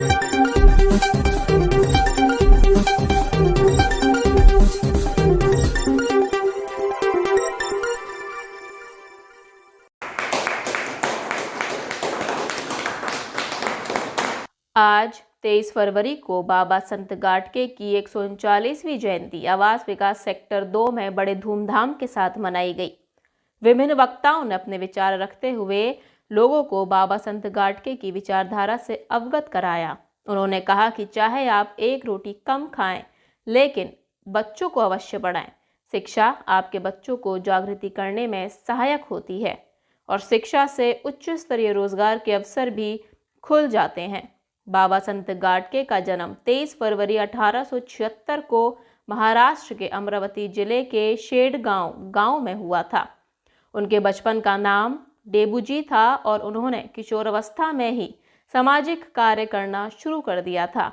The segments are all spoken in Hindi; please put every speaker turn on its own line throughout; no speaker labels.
आज 23 फरवरी को बाबा संत गाडगे की 139वीं जयंती आवास विकास सेक्टर 2 में बड़े धूमधाम के साथ मनाई गई। विभिन्न वक्ताओं ने अपने विचार रखते हुए लोगों को बाबा संत गाडगे की विचारधारा से अवगत कराया। उन्होंने कहा कि चाहे आप एक रोटी कम खाएं, लेकिन बच्चों को अवश्य पढ़ाएं। शिक्षा आपके बच्चों को जागृति करने में सहायक होती है और शिक्षा से उच्च स्तरीय रोजगार के अवसर भी खुल जाते हैं। बाबा संत गाडगे का जन्म 23 फरवरी 1876 को महाराष्ट्र के अमरावती जिले के शेडगांव गांव में हुआ था। उनके बचपन का नाम डेबूजी था और उन्होंने किशोरावस्था में ही सामाजिक कार्य करना शुरू कर दिया था।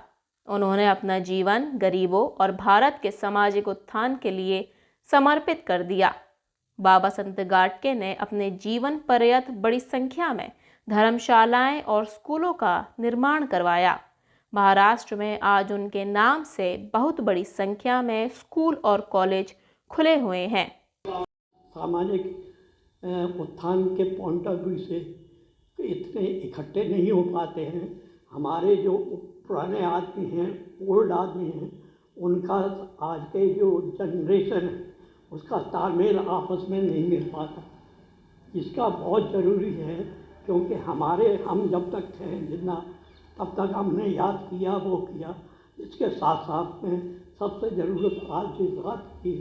उन्होंने अपना जीवन गरीबों और भारत के सामाजिक उत्थान के लिए समर्पित कर दिया। बाबा संत गाडगे ने अपने जीवन पर्यंत बड़ी संख्या में धर्मशालाएं और स्कूलों का निर्माण करवाया। महाराष्ट्र में आज उनके नाम से बहुत बड़ी संख्या में स्कूल और कॉलेज खुले हुए हैं।
सामाजिक उत्थान के पॉइंट ऑफ व्यू से इतने इकट्ठे नहीं हो पाते हैं। हमारे जो पुराने आदमी हैं, ओल्ड आदमी हैं, उनका आज के जो जनरेशन है उसका तालमेल आपस में नहीं मिल पाता। इसका बहुत ज़रूरी है, क्योंकि हम जब तक थे जितना तब तक हमने याद किया वो किया। इसके साथ साथ में सबसे ज़रूरत आज इस बात की,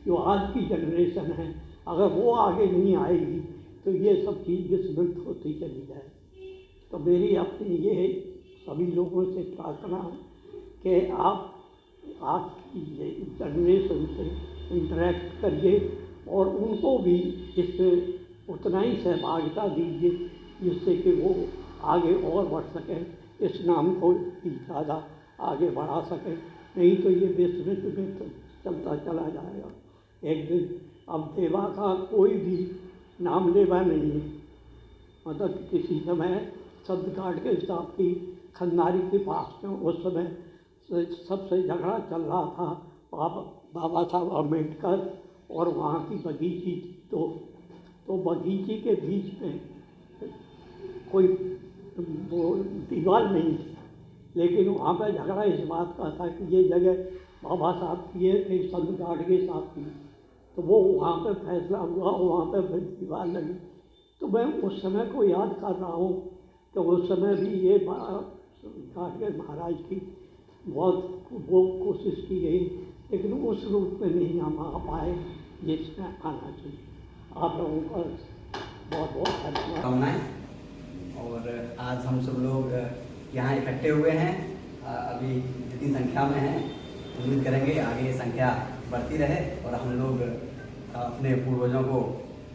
जो आज की जनरेशन है, अगर वो आगे नहीं आएगी तो ये सब चीज़ विस्मृत होती चली जाए। तो मेरी अपनी ये सभी लोगों से प्रार्थना है कि आप आज की जनरेशन से इंटरेक्ट करिए और उनको भी इसमें उतना ही सहभागिता दीजिए जिससे कि वो आगे और बढ़ सकें, इस नाम को भी ज़्यादा आगे बढ़ा सकें। नहीं तो ये विस्मृत में तो चलता चला जाएगा। एक दिन अब देवा का कोई भी नाम लेवा नहीं है। मतलब किसी समय संत गाडगे साहब की खंडारी के पास में उस समय सबसे झगड़ा चल रहा था बाबा साहब अम्बेडकर और वहाँ की बगीची। तो बगीची के बीच में कोई वो दीवार नहीं थी, लेकिन वहाँ पर झगड़ा इस बात का था कि ये जगह बाबा साहब की है, फिर संत गाडगे साहब की। तो वो वहाँ पर फैसला हुआ, वहाँ पर दीवार लगी। तो मैं उस समय को याद कर रहा हूँ। तो उस समय भी ये गाडगे महाराज की बहुत वो कोशिश की गई, लेकिन उस रूप में नहीं हम आ पाए जिसमें आना चाहिए। आप लोगों का बहुत बहुत धन्यवाद।
और आज हम सब लोग यहाँ इकट्ठे हुए हैं। अभी जितनी संख्या में हैं, उम्मीद करेंगे आगे ये संख्या बढ़ती रहे और हम लोग अपने पूर्वजों को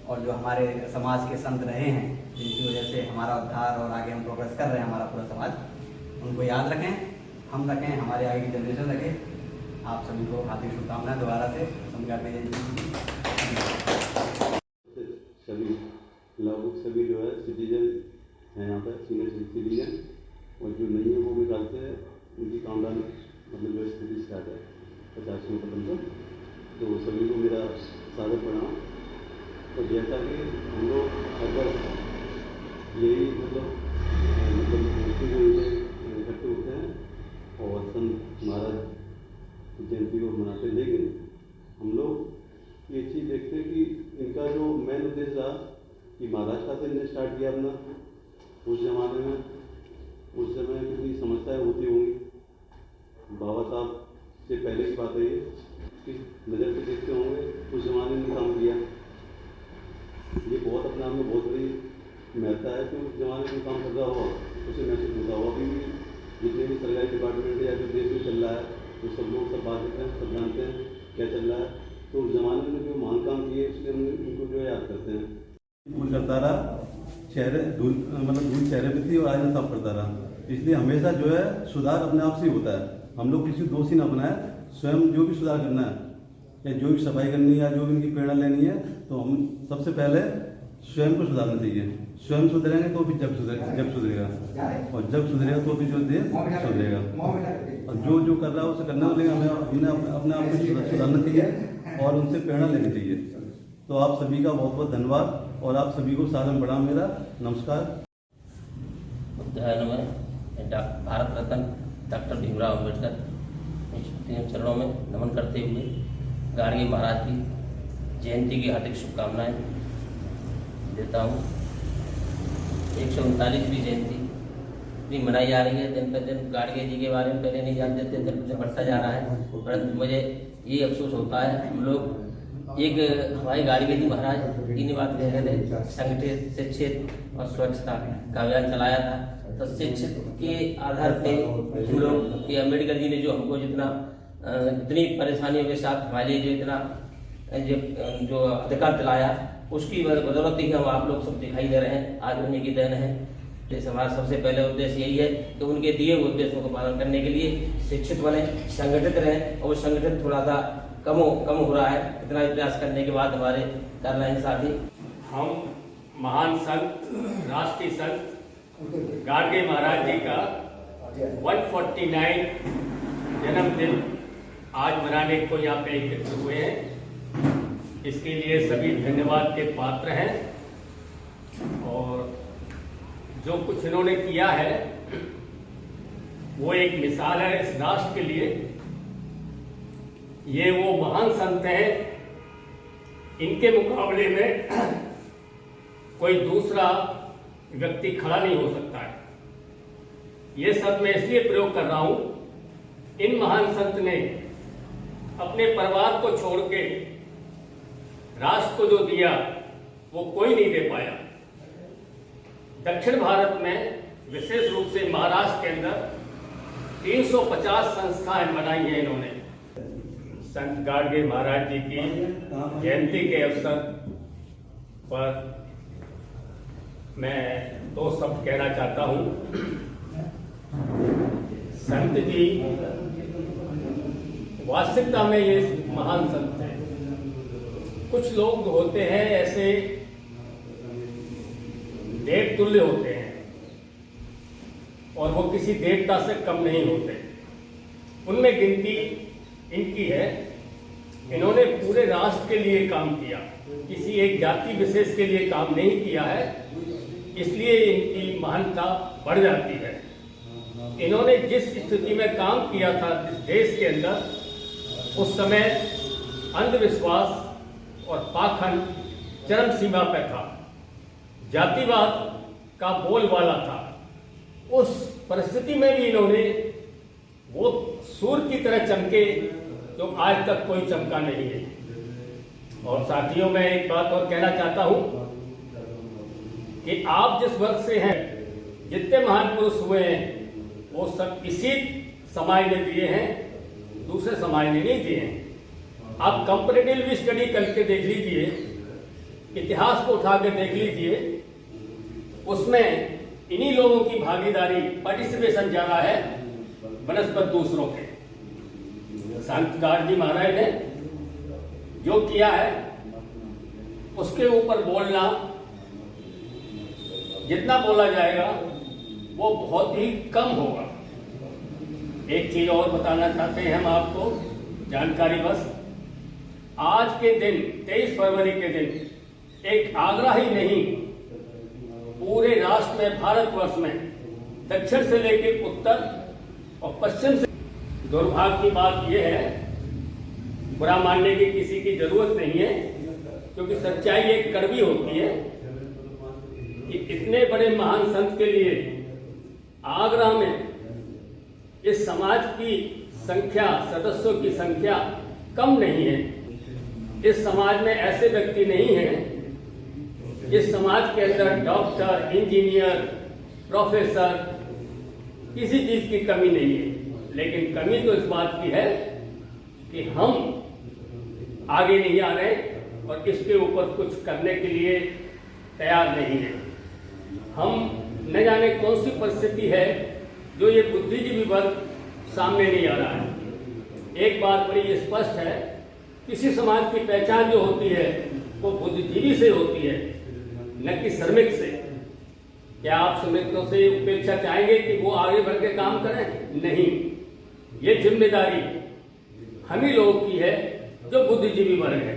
और जो हमारे समाज के संत रहे हैं, जिनकी वजह से हमारा उद्धार और आगे हम प्रोग्रेस कर रहे हैं हमारा पूरा समाज, उनको याद रखें, हम रखें, हमारे आगे की जनरेशन रखे। आप सभी को हार्दिक शुभकामनाएं दोबारा से संत गाडगे जयंती।
सभी जो है सिटीजन है यहाँ पर, सीनियर सिटीजन, और जो नहीं है वो भी डालते हैं। उनकी काउंटडाउन मतलब जो स्थिति स्टार्ट है 50वें कदम तक। तो सभी को मेरा सादर प्रणाम। तो जैसा कि हम लोग अगर यही मतलब इकट्ठे होते हैं और संत महाराज जयंती को मनाते हैं, लेकिन हम लोग ये चीज़ देखते हैं कि इनका जो मेन उद्देश्य था कि महाराष्ट्र से इन्हें स्टार्ट किया अपना। उस ज़माने में उस समय कितनी समस्याएं होती होंगी। बाबा साहब से पहले की बात है ये, किस नज़र से देखते होंगे उस ज़माने में काम किया। ये बहुत अपने आप में बहुत बड़ी महत्ता है कि उस ज़माने में काम कर रहा हो उसे महसूस होता हो। अभी भी जितने भी सरकारी डिपार्टमेंट या जो देश में चल रहा है वो सब लोग सब बात करते हैं, सब जानते हैं क्या चल रहा है। तो उस ज़माने में जो महान काम किए उसके हम उनको जो है याद करते हैं।
धूल करता रहा, धूल चेहरे पे थी और आज साफ करता रहा। इसलिए हमेशा जो है सुधार अपने आप से ही होता है। हम लोग किसी दोषी ना बनाए, स्वयं जो भी सुधार करना है या जो भी सफाई करनी है या जो भी इनकी प्रेरणा लेनी है, तो हम सबसे पहले स्वयं को सुधारना चाहिए। स्वयं सुधरेंगे तो भी जब सुधरेगा और जब सुधरेगा तो भी जो देश सुधरेगा। और जो कर रहा है उसे करना लेगा, हमें अपने आप को सुधारना चाहिए और उनसे प्रेरणा लेनी चाहिए। तो आप सभी का बहुत बहुत धन्यवाद और आप सभी को सादर प्रणाम मेरा। नमस्कार।
भारत रत्न डॉक्टर भीमराव अम्बेडकर के चरणों में नमन करते हुए गाडगे महाराज की जयंती की हार्दिक शुभकामनाएं देता हूँ। 139वीं जयंती भी मनाई जा रही है। दिन पर दिन गाडगे जी के बारे में पहले नहीं जानते थे, दिन से बढ़ता जा रहा है। परंतु मुझे ये अफसोस होता है, हम लोग हमारे गाडगे जी महाराज इन्हीं बात कह रहे थे, संगठित शिक्षित और स्वच्छता का अभियान चलाया था। तो शिक्षित के आधार पे हम लोग कि अम्बेडकर जी ने जो हमको इतनी परेशानियों के साथ हमारे लिए जो इतना जो अधिकार दिलाया, उसकी बदौलत ही हम आप लोग सब दिखाई दे रहे हैं। आज उन्हीं की देन है। जैसे हमारा सबसे पहले उद्देश्य यही है कि उनके दिए हुए उद्देश्यों को पालन करने के लिए शिक्षित बने, संगठित रहें। और वो संगठित थोड़ा सा कम हो रहा है, इतना प्रयास करने के बाद हमारे कर रहे हैं साथी।
हम महान संत, राष्ट्रीय संत गाडगे महाराज जी का 149 जन्मदिन आज मनाने को यहाँ पे एकत्रित हुए हैं। इसके लिए सभी धन्यवाद के पात्र हैं। और जो कुछ इन्होंने किया है वो एक मिसाल है इस राष्ट्र के लिए। ये वो महान संत हैं, इनके मुकाबले में कोई दूसरा व्यक्ति खड़ा नहीं हो सकता है। ये शब्द मैं इसलिए प्रयोग कर रहा हूं, इन महान संत ने अपने परिवार को छोड़ के राष्ट्र को जो दिया वो कोई नहीं दे पाया। दक्षिण भारत में विशेष रूप से महाराष्ट्र के अंदर 350 संस्थाएं बनाई हैं इन्होंने। संत गाडगे महाराज जी की जयंती के अवसर पर मैं दो शब्द कहना चाहता हूं। संत जी वास्तविकता में ये महान संत हैं। कुछ लोग होते हैं ऐसे देवतुल्य होते हैं और वो किसी देवता से कम नहीं होते। उनमें गिनती इनकी है। इन्होंने पूरे राष्ट्र के लिए काम किया, किसी एक जाति विशेष के लिए काम नहीं किया है, इसलिए इनकी महानता बढ़ जाती है। इन्होंने जिस स्थिति में काम किया था इस देश के अंदर, उस समय अंधविश्वास और पाखंड चरम सीमा पर था, जातिवाद का बोलबाला था। उस परिस्थिति में भी इन्होंने वो सूर्य की तरह चमके जो आज तक कोई चमका नहीं है। और साथियों, मैं एक बात और कहना चाहता हूं कि आप जिस वर्ग से हैं, जितने महान पुरुष हुए हैं वो सब इसी समाज ने दिए हैं, दूसरे समाज ने नहीं दिए हैं। आप कंपैरेटिव स्टडी करके देख लीजिए, इतिहास को उठा के देख लीजिए, उसमें इन्हीं लोगों की भागीदारी, पार्टिसिपेशन ज्यादा है बनस्पत दूसरों के। संत गाडगे महाराज ने जो किया है उसके ऊपर बोलना, जितना बोला जाएगा वो बहुत ही कम होगा। एक चीज और बताना चाहते हैं हम आपको, जानकारी बस। आज के दिन 23 फरवरी के दिन एक आगरा ही नहीं, पूरे राष्ट्र में, भारतवर्ष में दक्षिण से लेकर उत्तर और पश्चिम से, दुर्भाग्य की बात यह है, बुरा मानने की किसी की जरूरत नहीं है, क्योंकि सच्चाई एक कड़वी होती है कि इतने बड़े महान संत के लिए आगरा में इस समाज की संख्या, सदस्यों की संख्या कम नहीं है। इस समाज में ऐसे व्यक्ति नहीं हैं। इस समाज के अंदर डॉक्टर, इंजीनियर, प्रोफेसर, किसी चीज की कमी नहीं है। लेकिन कमी तो इस बात की है कि हम आगे नहीं आ रहे और इसके ऊपर कुछ करने के लिए तैयार नहीं है। हम न जाने कौन सी परिस्थिति है जो ये बुद्धिजीवी वर्ग सामने नहीं आ रहा है। एक बात बड़ी स्पष्ट है, किसी समाज की पहचान जो होती है वो बुद्धिजीवी से होती है, न कि श्रमिक से। क्या आप समितियों से उपेक्षा चाहेंगे कि वो आगे बढ़ के काम करें? नहीं, ये जिम्मेदारी हम ही लोगों की है जो बुद्धिजीवी वर्ग है।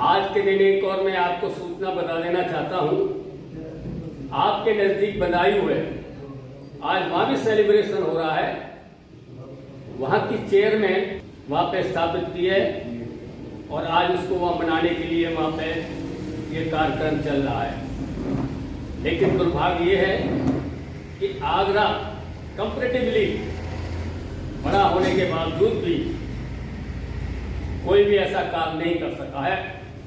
आज के दिन एक और मैं आपको सूचना बता देना चाहता हूं, आपके नजदीक बदायूं है, आज वहां भी सेलिब्रेशन हो रहा है। वहां की चेयरमैन वहां पे स्थापित की है और आज उसको वहां मनाने के लिए वहां पे ये कार्यक्रम चल रहा है। लेकिन दुर्भाग्य ये है कि आगरा कंपैरेटिवली बड़ा होने के बावजूद भी कोई भी ऐसा काम नहीं कर सका है,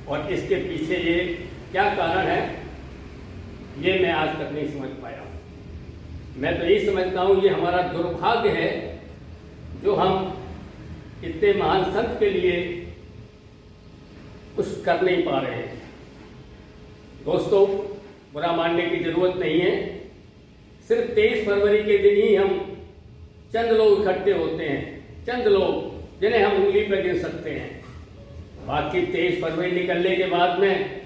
और इसके पीछे ये क्या कारण है ये मैं आज तक नहीं समझ पाया। मैं तो यही समझता हूं ये हमारा दुर्भाग्य है जो हम इतने महान संत के लिए कुछ कर नहीं पा रहे हैं। दोस्तों, बुरा मानने की जरूरत नहीं है। सिर्फ 23 फरवरी के दिन ही हम चंद लोग इकट्ठे होते हैं, चंद लोग जिन्हें हम उंगली पर गिन सकते हैं। बाकी 23 फरवरी निकलने के बाद में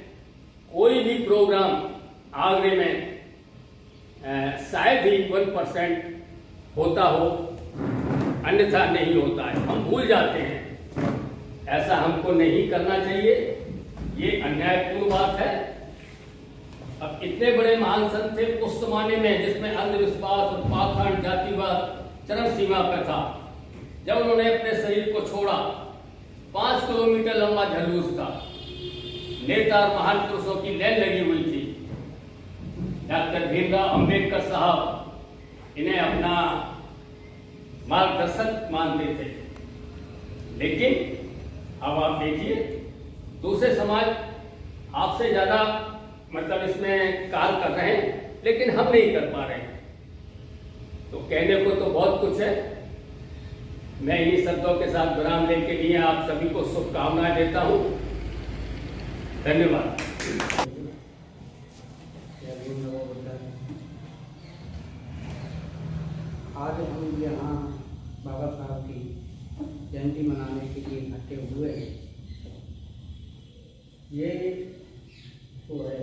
कोई भी प्रोग्राम आगरे में शायद ही 1% होता हो, अन्यथा नहीं होता है। हम भूल जाते हैं, ऐसा हमको नहीं करना चाहिए, ये अन्यायपूर्ण बात है। अब इतने बड़े महान संत थे उस जमाने में जिसमें अंधविश्वास और पाखंड जातिवाद चरम सीमा पर था। जब उन्होंने अपने शरीर को छोड़ा, 5 किलोमीटर लंबा झलूस था, नेता और महान पुरुषों की लाइन लगी हुई थी। डॉक्टर भीमराव अंबेडकर साहब इन्हें अपना मार्गदर्शक मानते थे। लेकिन अब आप देखिए, दूसरे समाज आपसे ज्यादा मतलब इसमें कार्य कर रहे हैं, लेकिन हम नहीं कर पा रहे हैं। तो कहने को तो बहुत कुछ है। मैं इन्हीं शब्दों के साथ विराम लेने के लिए आप सभी को शुभकामनाएं देता हूं। धन्यवाद।
आज हम यहाँ बाबा साहब की जयंती मनाने के लिए इकट्ठे हुए हैं। ये तो है,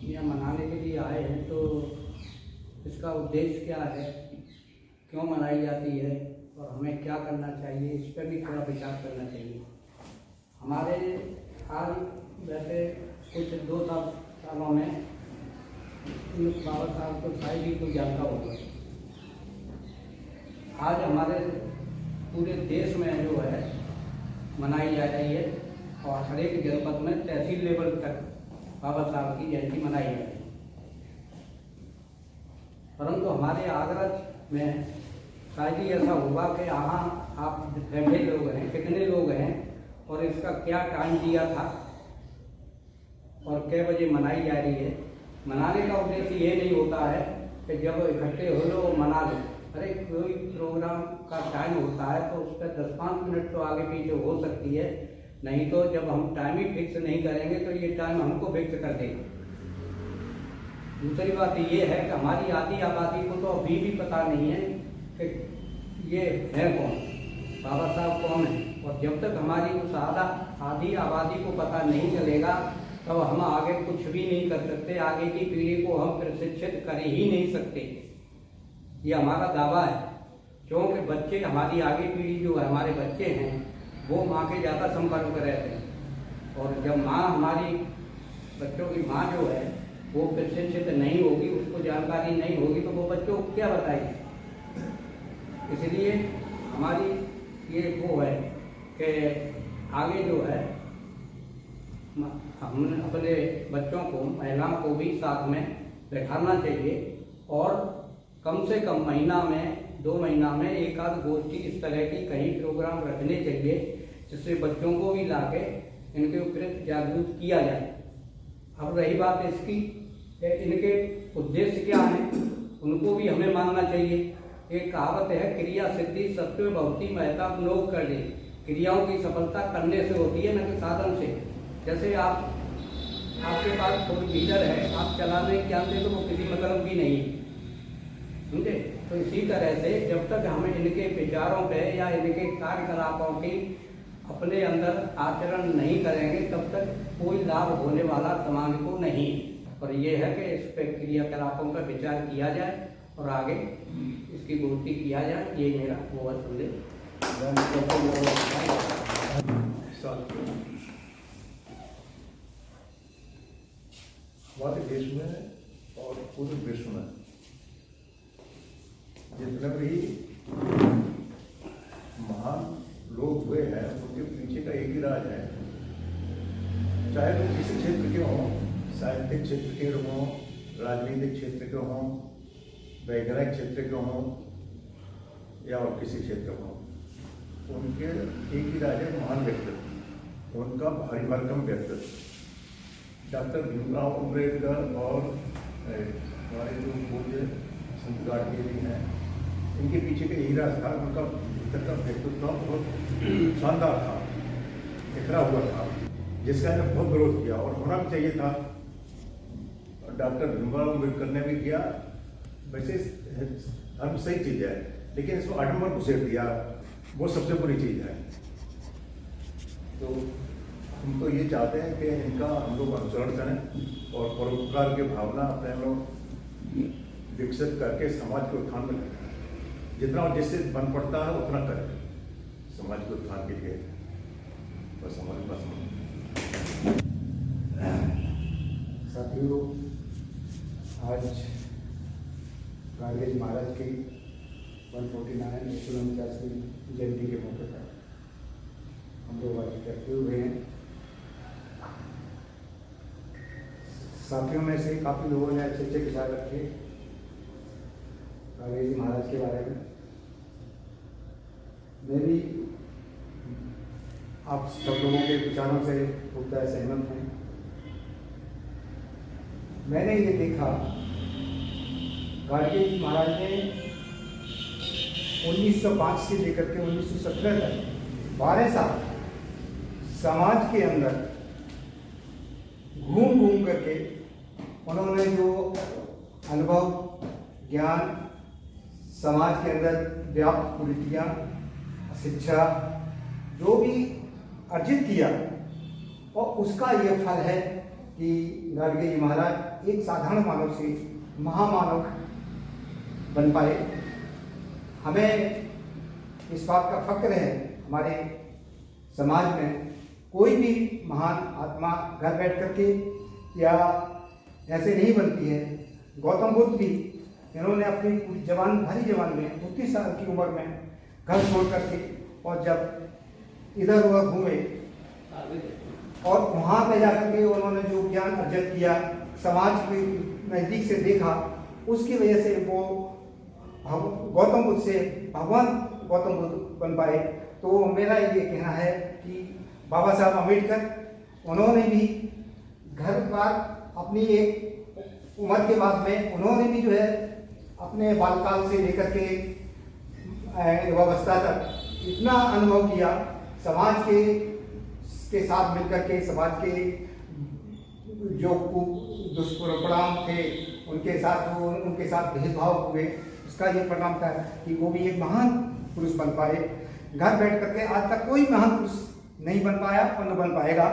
यहाँ मनाने के लिए आए हैं, तो इसका उद्देश्य क्या है, क्यों मनाई जाती है और हमें क्या करना चाहिए, इस पर भी थोड़ा विचार करना चाहिए। हमारे आज वैसे कुछ 2 सालों में बाबा साहब को शायद ही कोई जानता होगा। आज हमारे पूरे देश में जो है मनाई जा रही है और हर एक जनपद में तहसील लेवल तक बाबा साहब की जयंती मनाई जा रही है। परंतु हमारे आगरा में शायद ही ऐसा हुआ कि यहाँ आप बैठे लोग हैं, कितने लोग हैं और इसका क्या टाइम दिया था और कै बजे मनाई जा रही है। मनाने का उद्देश्य ये नहीं होता है कि जब इकट्ठे हो लो मना लो। अरे कोई प्रोग्राम का टाइम होता है तो उस पर 10-5 मिनट तो आगे पीछे हो सकती है, नहीं तो जब हम टाइम ही फिक्स नहीं करेंगे तो ये टाइम हमको फिक्स कर देगा। दूसरी बात ये है कि हमारी आधी आबादी को तो अभी भी पता नहीं है कि ये है कौन, बाबा साहब कौन है। और जब तक हमारी उस आधी आबादी को पता नहीं चलेगा तब हम आगे कुछ भी नहीं कर सकते, आगे की पीढ़ी को हम प्रशिक्षित कर ही नहीं सकते। ये हमारा दावा है, क्योंकि बच्चे हमारी आगे पीढ़ी जो है, हमारे बच्चे हैं, वो माँ के ज़्यादा संपर्क में रहते हैं। और जब माँ हमारी बच्चों की माँ जो है वो प्रशिक्षित नहीं होगी, उसको जानकारी नहीं होगी, तो वो बच्चों को क्या बताएगी। इसलिए हमारी ये वो है कि आगे जो है हम अपने बच्चों को, महिलाओं को भी साथ में बैठाना चाहिए और कम से कम महीना में 2 महीना में एक आध गोष्ठी इस तरह की कहीं प्रोग्राम रखने चाहिए जिससे बच्चों को भी लाके इनके ऊपर जागरूक किया जाए। अब रही बात इसकी इनके उद्देश्य क्या हैं, उनको भी हमें मानना चाहिए। एक कहावत है, क्रिया सिद्धि सत्व भक्ति महता लोग कर दे। क्रियाओं की सफलता करने से होती है, न कि साधन से। जैसे आपके पास 4 व्हीलर है, आप चलाने जानते तो वो किसी मतलब की नहीं, समझे। तो इसी तरह से जब तक हम इनके विचारों पे या इनके कार्यकलापों की अपने अंदर आचरण नहीं करेंगे तब तक कोई लाभ होने वाला समाज को नहीं। और ये है कि इस पर क्रियाकलापों पर विचार किया जाए और आगे इसकी पूर्ति किया जाए। ये मेरा वो संदेश।
हमारे देश में और पूरे विश्व में जितने भी महान लोग हुए हैं उनके पीछे का एक ही राज है। चाहे वो किसी क्षेत्र के हों, साहित्यिक क्षेत्र के हों, राजनीतिक क्षेत्र के हों, वैज्ञानिक क्षेत्र के हों या और किसी क्षेत्र हों, उनके एक ही राज है, महान व्यक्तित्व, उनका भारी भरकम व्यक्तित्व। डॉक्टर भीमराव अम्बेडकर और हमारे जो पूज्य संत गाडगे जी हैं, इनके पीछे का यही राज था। उनका भीतर का व्यक्तित्व बहुत शानदार था, बिखरा हुआ था, जिसका इन्होंने बहुत विरोध किया और होना भी चाहिए था। डॉक्टर भीमराव अम्बेडकर ने भी किया। वैसे धर्म सही चीज़ है, लेकिन इसको आडंबर घुसेड़ दिया, वो सबसे बुरी चीज़ है। तो हम तो ये चाहते हैं कि इनका हम लोग अनुसरण करें और परोपकार की भावना अपने हम लोग विकसित करके समाज के उत्थान में करें। जितना जिससे बन पड़ता है उतना करें समाज के उत्थान के लिए। बस हमारे पास
साथियों, आज गाडगे जी महाराज की 149वीं जयंती के मौके पर हम लोग आज इकट्ठे हुए हैं। साथियों में से काफ़ी लोगों ने अच्छे अच्छे विचार रखे गाडगे जी महाराज के बारे में। मैं भी आप सब लोगों के विचारों से पूर्णतः सहमत हूँ। मैंने ये देखा, गाडगे जी महाराज ने 1905 से लेकर के 1917 तक 12 साल समाज के अंदर घूम घूम करके उन्होंने जो अनुभव, ज्ञान, समाज के अंदर व्याप्त कुरीतियाँ, शिक्षा जो भी अर्जित किया, और उसका ये फल है कि गाडगे जी महाराज एक साधारण मानव से महामानव बन पाए। हमें इस बात का फक्र है, हमारे समाज में कोई भी महान आत्मा घर बैठ करके या ऐसे नहीं बनती है। गौतम बुद्ध भी, इन्होंने अपनी भारी जवान में 29 साल की उम्र में घर छोड़ करके और जब इधर उधर घूमे और वहाँ पे जाकर के उन्होंने जो ज्ञान अर्जित किया, समाज के नज़दीक से देखा, उसकी वजह से वो गौतम बुद्ध से भगवान गौतम बुद्ध बन पाए। तो मेरा ये कहना है कि बाबा साहब अम्बेडकर, उन्होंने भी घर पर अपनी एक उम्र के बाद में उन्होंने भी जो है अपने बालकाल से लेकर के युवावस्था तक इतना अनुभव किया, समाज के साथ मिलकर के समाज के जो दुष्परिणाम थे उनके साथ भेदभाव हुए, उसका ये परिणाम था कि वो भी एक महान पुरुष बन पाए। घर बैठ करके आज तक कोई महान पुरुष नहीं बन पाया और न बन पाएगा।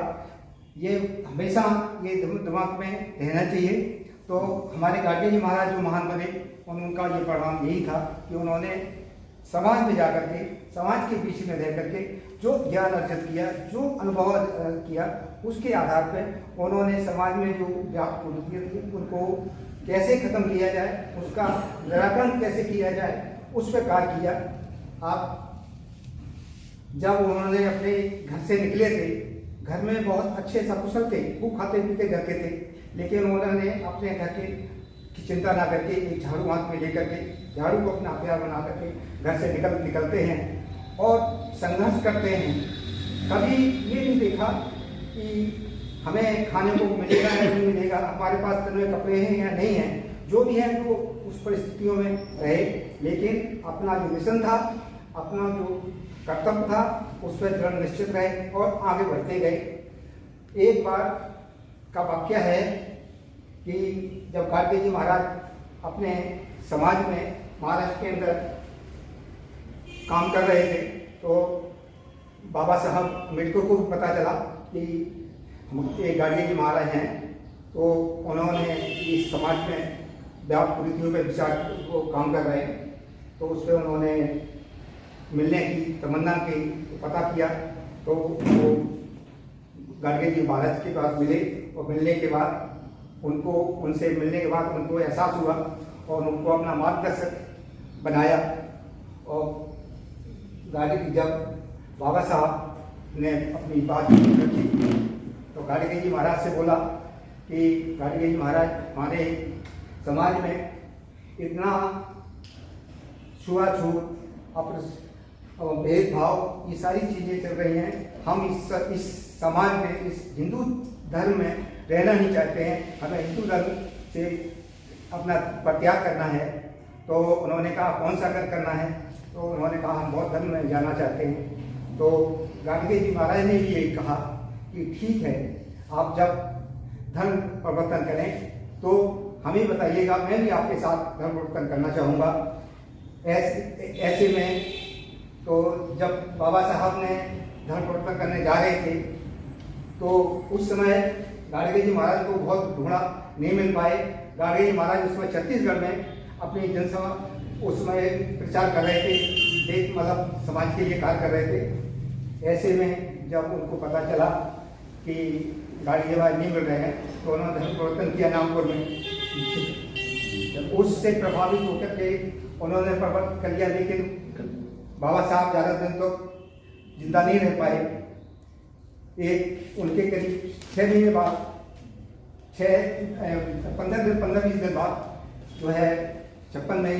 ये हमेशा ये दिमाग में रहना चाहिए। तो हमारे गाडगे जी महाराज जो महान बने, उनका ये परिणाम यही था कि उन्होंने समाज में जाकर के, समाज के बीच में रह करके जो ज्ञान अर्जित किया, जो अनुभव किया, उसके आधार पर उन्होंने समाज में जो व्याप्त कुरीतियाँ थी उनको कैसे खत्म किया जाए, उसका निराकरण कैसे किया जाए, उस पर कार्य किया। आप जब उन्होंने अपने घर से निकले थे, घर में बहुत अच्छे सकुशल थे, खूब खाते पीते घर के थे, लेकिन उन्होंने अपने घर की चिंता ना करके एक झाड़ू हाथ में लेकर के झाड़ू को अपना हथियार बना करके घर से निकलते हैं और संघर्ष करते हैं। कभी ये नहीं देखा कि हमें खाने को मिलेगा या नहीं मिलेगा, हमारे पास तनवे कपड़े हैं या नहीं हैं, जो भी है तो उस परिस्थितियों में रहे, लेकिन अपना जो मिशन था, अपना जो कर्तव्य था, उस पर दृढ़ निश्चित रहे और आगे बढ़ते गए। एक बार का वाक्य है कि जब गाडगे जी महाराज अपने समाज में महाराष्ट्र के अंदर काम कर रहे थे, तो बाबा साहब अम्बेडकर को पता चला कि ये गाडगे जी महाराज हैं, तो उन्होंने इस समाज में व्याप्त कुरीतियों पर विचार को काम कर रहे हैं, तो उस पर उन्होंने मिलने की तमन्ना की पता किया। तो वो गाडगे जी महाराज के पास मिले और मिलने के बाद उनसे मिलने के बाद उनको एहसास हुआ और उनको अपना मार्गदर्शक बनाया। और गाडगे जब बाबा साहब ने अपनी बात रखी तो गाडगे जी महाराज से बोला कि गाडगे जी महाराज, हमारे समाज में इतना छुआछूत, भेदभाव, ये सारी चीज़ें चल रही हैं। हम इस समाज में, इस हिंदू धर्म में रहना नहीं चाहते हैं, हमें हिंदू धर्म से अपना परित्याग करना है। तो उन्होंने कहा कौन सा करना है? तो उन्होंने कहा हम बौद्ध धर्म में जाना चाहते हैं। तो गाडगे जी महाराज ने भी यही कहा कि ठीक है, आप जब धर्म परिवर्तन करें तो हमें बताइएगा, मैं भी आपके साथ धर्म परिवर्तन करना चाहूँगा। ऐसे में तो जब बाबा साहब ने धर्म परिवर्तन करने जा रहे थे तो उस समय गाडगे जी महाराज को बहुत ढूंढा, नहीं मिल पाए। गाडगे जी महाराज उस समय छत्तीसगढ़ में अपनी जनसभा उस समय प्रचार कर रहे थे, देश मतलब समाज के लिए कार्य कर रहे थे। ऐसे में जब उनको पता चला कि गाडगे जी महाराज नहीं मिल रहे हैं तो उन्होंने धर्म परिवर्तन किया नागपुर में। उससे प्रभावित होकर के उन्होंने परिवर्तन कर लिया, लेकिन बाबा साहब ज़्यादा दिन तो जिंदा नहीं रह पाए। उनके करीब 6 महीने बाद, 15-20 दिन बाद जो है 56 मई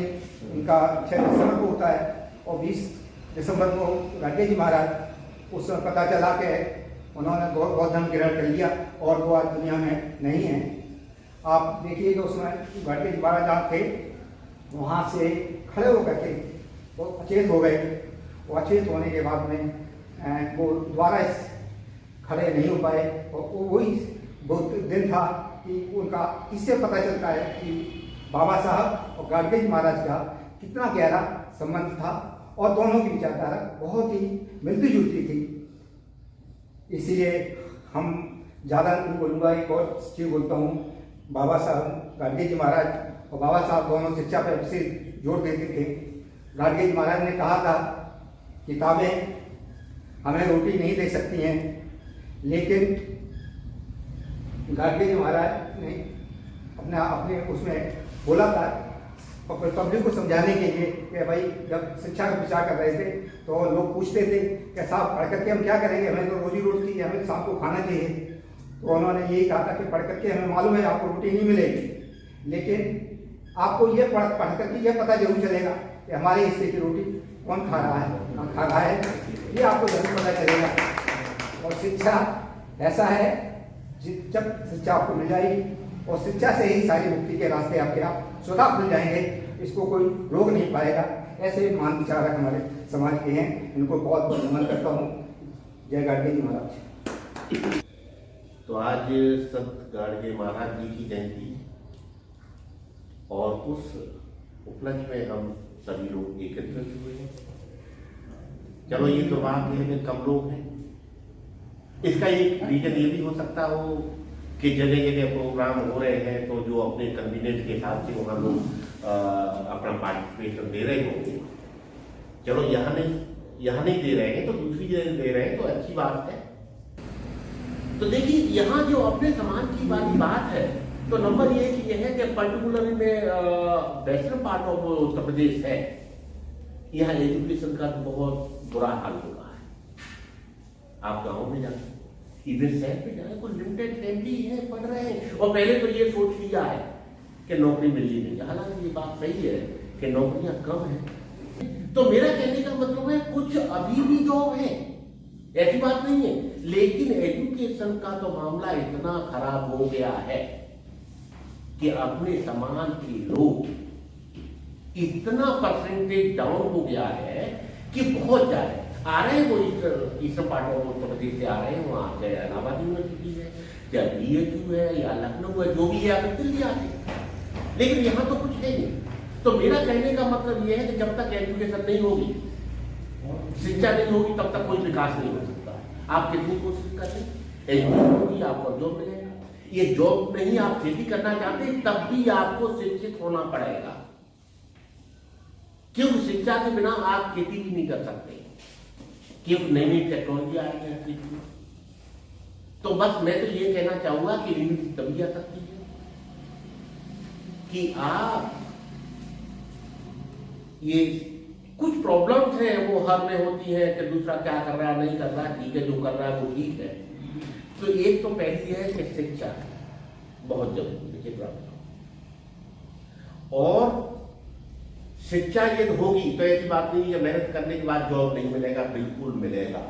उनका 6 दिसंबर को होता है और 20 दिसंबर को गाडगे जी महाराज उस समय पता चला कि उन्होंने बौद्ध धर्म ग्रहण कर लिया और वो आज दुनिया में नहीं है। आप देखिए कि उसमें गाडगे जी महाराज जहाँ थे वहाँ से खड़े होकर के वो अचेत हो गए। वो अचेत होने के बाद में वो दोबारा खड़े नहीं हो पाए और वही वो दिन था कि उनका, इससे पता चलता है कि बाबा साहब और गाडगे जी महाराज का कितना गहरा संबंध था और दोनों की विचारधारा बहुत ही मिलती जुलती थी। इसलिए हम ज़्यादा नहीं बोलूँगा, एक और चीज़ बोलता हूँ। बाबा साहब, गाडगे जी महाराज और बाबा साहब दोनों शिक्षा पर से जोर देते थे। गाडगे जी महाराज ने कहा था, किताबें हमें रोटी नहीं दे सकती हैं, लेकिन गाडगे जी महाराज ने अपने उसमें बोला था और पब्लिक को समझाने के लिए कि भाई जब शिक्षा का प्रचार कर रहे थे तो लोग पूछते थे कि साहब पढ़ करके हम क्या करेंगे, हमें तो रोजी रोटी चाहिए, हमें शाम को खाना चाहिए। तो उन्होंने यही कहा था कि पढ़ करके हमें मालूम है आपको रोटी नहीं मिलेगी, लेकिन आपको ये पढ़ करके ये पता जरूर चलेगा कि हमारे हिस्से की रोटी कौन खा रहा है, ये आपको जरूर पता चलेगा। और शिक्षा ऐसा है, जब शिक्षा आपको मिल जाएगी और शिक्षा से ही सारी मुक्ति के रास्ते आपके आप स्वतः खुल जाएंगे, इसको कोई रोक नहीं पाएगा। ऐसे महान विचारक हमारे समाज के हैं, इनको बहुत बहुत नमन करता हूँ। जय गाडगे जी महाराज।
तो आज संत गाडगे महाराज जी की जयंती और उस उपलक्ष्य में हम सभी लोग एकत्रित हुए हैं। चलो ये तो बात है कि कम लोग हैं, इसका एक रीजन ये भी हो सकता हो कि जगह जगह प्रोग्राम हो रहे हैं तो जो अपने कन्वीनियंट के हिसाब से वहाँ लोग अपना पार्टिसिपेशन दे रहे होंगे। चलो यहाँ नहीं दे रहे हैं तो दूसरी जगह दे रहे हैं तो अच्छी बात है। तो देखिए यहाँ जो अपने समाज की वाली बात है तो नंबर ये कि यह है कि पर्टिकुलरली में western part of Uttar Pradesh है, यहाँ एजुकेशन का तो बहुत बुरा हाल हो रहा है। आप गाँव में जाए, इधर शहर पे जाए, कोई लिमिटेड फैमिली है, पढ़ रहे हैं और पहले तो ये सोच लिया है कि नौकरी मिल ही नहीं। हालांकि ये बात सही है कि नौकरियां कम है। तो मेरा कहने का मतलब है कुछ अभी भी जॉब है, ऐसी बात नहीं है, लेकिन एजुकेशन का तो मामला इतना खराब हो गया है कि अपने समाज के लोग इतना परसेंटेज डाउन हो गया है कि बहुत ज्यादा आ रहे हैं। वो eastern part of Uttar Pradesh से आ रहे हैं, वहाँ चाहे इलाहाबाद यूनिवर्सिटी है, चाहे BHU है या लखनऊ है, जो भी है आकर दिल्ली आते हैं, लेकिन यहाँ तो कुछ है नहीं। तो मेरा कहने का मतलब ये है कि जब तक एजुकेशन नहीं होगी, शिक्षा नहीं होगी, तब तक कोई विकास नहीं हो सकता। आप कितनी कोशिश करें, एजुकेशन होगी, आपको जॉब मिलेगा। ये जॉब नहीं आप खेती करना चाहते तब भी आपको शिक्षित होना पड़ेगा, क्योंकि शिक्षा के बिना आप खेती भी नहीं कर सकते, क्योंकि नई नई टेक्नोलॉजी आ रही है हर चीज में। तो बस मैं तो ये कहना चाहूंगा कि यूनिवर्सिटी तभी आ सकती है कि आप ये कुछ प्रॉब्लम्स हैं वो हर में होती हैं कि दूसरा क्या कर रहा है नहीं कर रहा है, ठीक है जो कर रहा है वो ठीक है। तो एक तो पहली है कि शिक्षा बहुत जरूरी है, और शिक्षा ये होगी तो ऐसी बात नहीं है मेहनत करने के बाद जॉब नहीं मिलेगा, बिल्कुल मिलेगा।